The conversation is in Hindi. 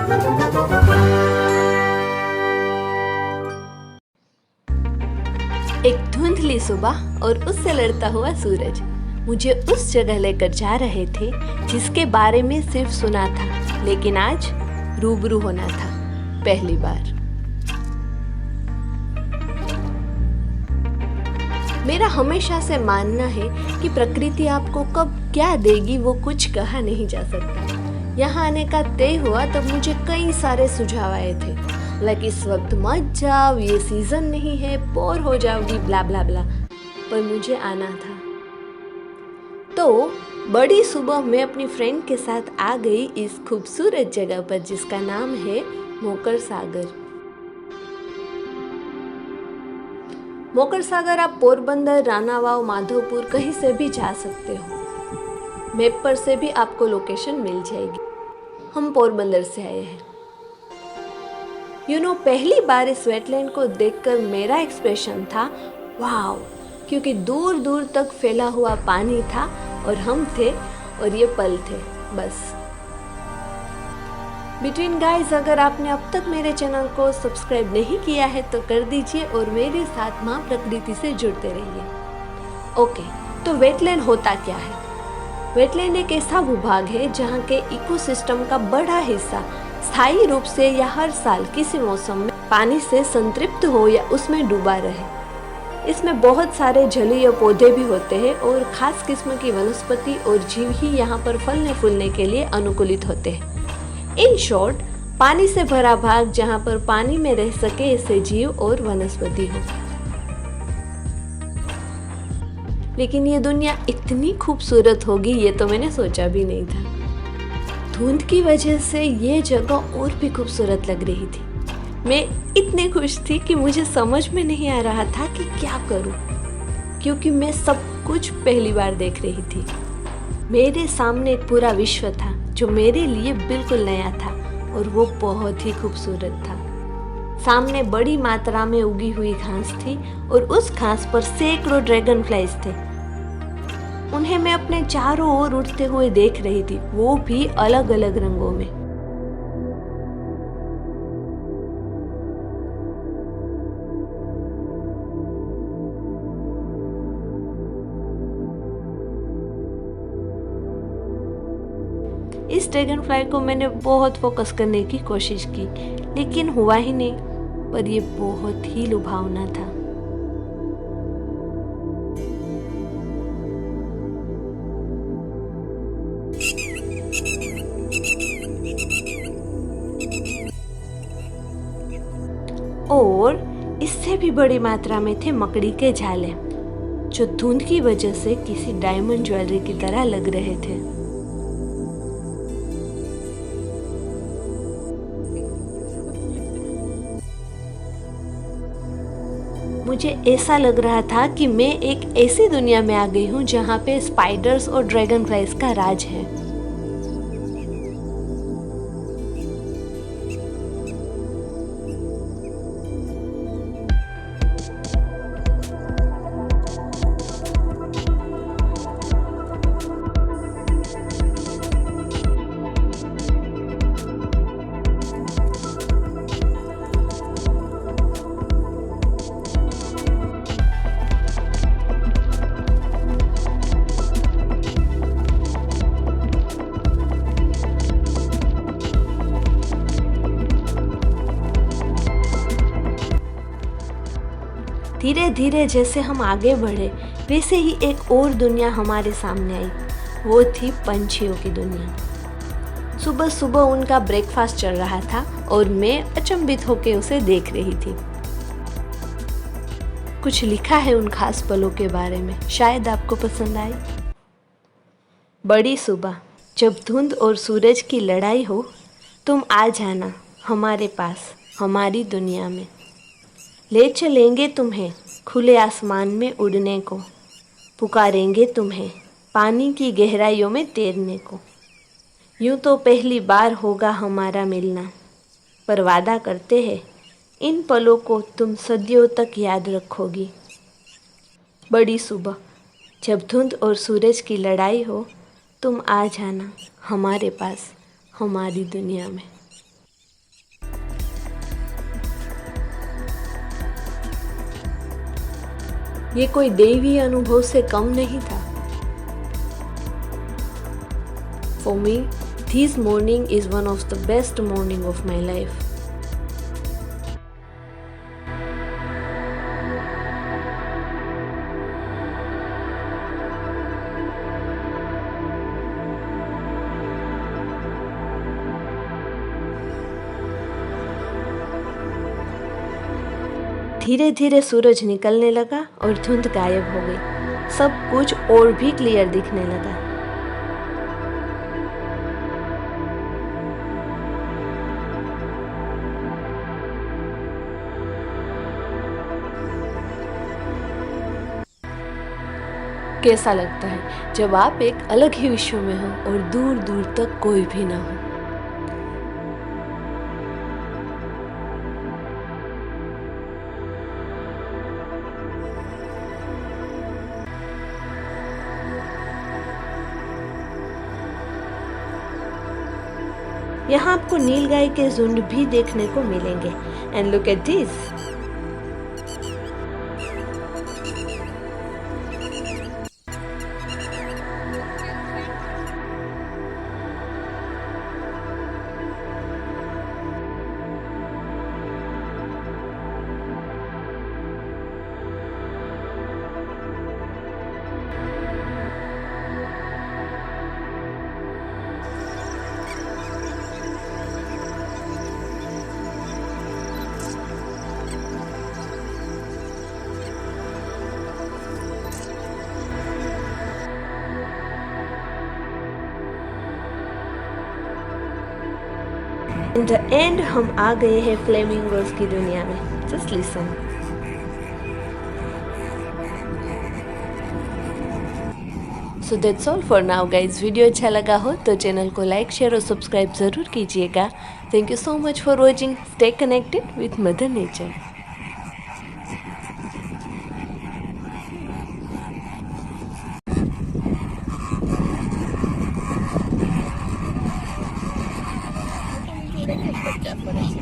एक धुंधली सुबह और उससे लड़ता हुआ सूरज मुझे उस जगह लेकर जा रहे थे जिसके बारे में सिर्फ सुना था, लेकिन आज रूबरू होना था पहली बार। मेरा हमेशा से मानना है कि प्रकृति आपको कब क्या देगी वो कुछ कहा नहीं जा सकता। यहाँ आने का तय हुआ तब मुझे कई सारे सुझाव आए थे, लाइक इस वक्त मत जाओ, ये सीजन नहीं है, बोर हो जाओगी, ब्ला ब्ला ब्ला, पर मुझे आना था। तो बड़ी सुबह मैं अपनी फ्रेंड के साथ आ गई इस खूबसूरत जगह पर जिसका नाम है मोकर सागर। मोकर सागर आप पोरबंदर, रानावाव, माधोपुर कहीं से भी जा सकते हो। मैप पर से भी आपको लोकेशन मिल जाएगी। हम पोरबंदर से आए हैं। पहली बार इस वेटलैंड को देखकर मेरा एक्सप्रेशन था वाव, क्योंकि दूर दूर तक फैला हुआ पानी था और हम थे और ये पल थे बस। बिटवीन गाइस, अगर आपने अब तक मेरे चैनल को सब्सक्राइब नहीं किया है तो कर दीजिए और मेरे साथ माँ प्रकृति से जुड़ते रहिए। ओके, तो वेटलैंड होता क्या है? वेटलैंड एक ऐसा भूभाग है जहाँ के इकोसिस्टम का बड़ा हिस्सा स्थायी रूप से या हर साल किसी मौसम में पानी से संतृप्त हो या उसमें डूबा रहे। इसमें बहुत सारे जलीय पौधे भी होते हैं और खास किस्म की वनस्पति और जीव ही यहाँ पर फलने फूलने के लिए अनुकूलित होते हैं। इन शॉर्ट, पानी से भरा भाग जहाँ पर पानी में रह सके ऐसे जीव और वनस्पति हो। लेकिन ये दुनिया इतनी खूबसूरत होगी ये तो मैंने सोचा भी नहीं था। धुंध की वजह से ये जगह और भी खूबसूरत लग रही थी। मैं इतनी खुश थी कि मुझे समझ में नहीं आ रहा था कि क्या करूं, क्योंकि मैं सब कुछ पहली बार देख रही थी। मेरे सामने एक पूरा विश्व था जो मेरे लिए बिल्कुल नया था और वो बहुत ही खूबसूरत था। सामने बड़ी मात्रा में उगी हुई घास थी और उस घास पर सैकड़ों ड्रैगन फ्लाइज थे। उन्हें मैं अपने चारों ओर उड़ते हुए देख रही थी, वो भी अलग अलग रंगों में। इस ड्रैगन फ्लाई को मैंने बहुत फोकस करने की कोशिश की, लेकिन हुआ ही नहीं, पर यह बहुत ही लुभावना था। और इससे भी बड़ी मात्रा में थे मकड़ी के जाले, जो धुंध की वजह से किसी डायमंड ज्वेलरी की तरह लग रहे थे। मुझे ऐसा लग रहा था कि मैं एक ऐसी दुनिया में आ गई हूँ जहाँ पे स्पाइडर्स और ड्रैगन फ्लाइज का राज है। धीरे धीरे जैसे हम आगे बढ़े वैसे ही एक और दुनिया हमारे सामने आई। वो थी पंछियों की दुनिया। सुबह सुबह उनका ब्रेकफास्ट चल रहा था और मैं अचंभित होकर उसे देख रही थी। कुछ लिखा है उन खास पलों के बारे में, शायद आपको पसंद आए। बड़ी सुबह, जब धुंध और सूरज की लड़ाई हो, तुम आ जाना हमारे पास, हमारी दुनिया में। ले चलेंगे तुम्हें खुले आसमान में उड़ने को, पुकारेंगे तुम्हें पानी की गहराइयों में तैरने को। यूं तो पहली बार होगा हमारा मिलना, पर वादा करते हैं इन पलों को तुम सदियों तक याद रखोगी। बड़ी सुबह, जब धुंध और सूरज की लड़ाई हो, तुम आ जाना हमारे पास, हमारी दुनिया में। ये कोई दैवीय अनुभव से कम नहीं था। For me, this morning is one of the best morning of my life. धीरे धीरे सूरज निकलने लगा और धुंध गायब हो गई। सब कुछ और भी क्लियर दिखने लगा। कैसा लगता है जब आप एक अलग ही विश्व में हो और दूर दूर तक कोई भी ना हो। यहाँ आपको नीलगाय के झुंड भी देखने को मिलेंगे। And look at this. In the end हम आ गए हैं फ्लेमिंगोज की दुनिया में। Just listen. So that's all for now guys. Video अच्छा लगा हो तो चैनल को लाइक, शेयर और सब्सक्राइब ज़रूर कीजिएगा। Thank you so much for watching. Stay connected with mother nature. Por eso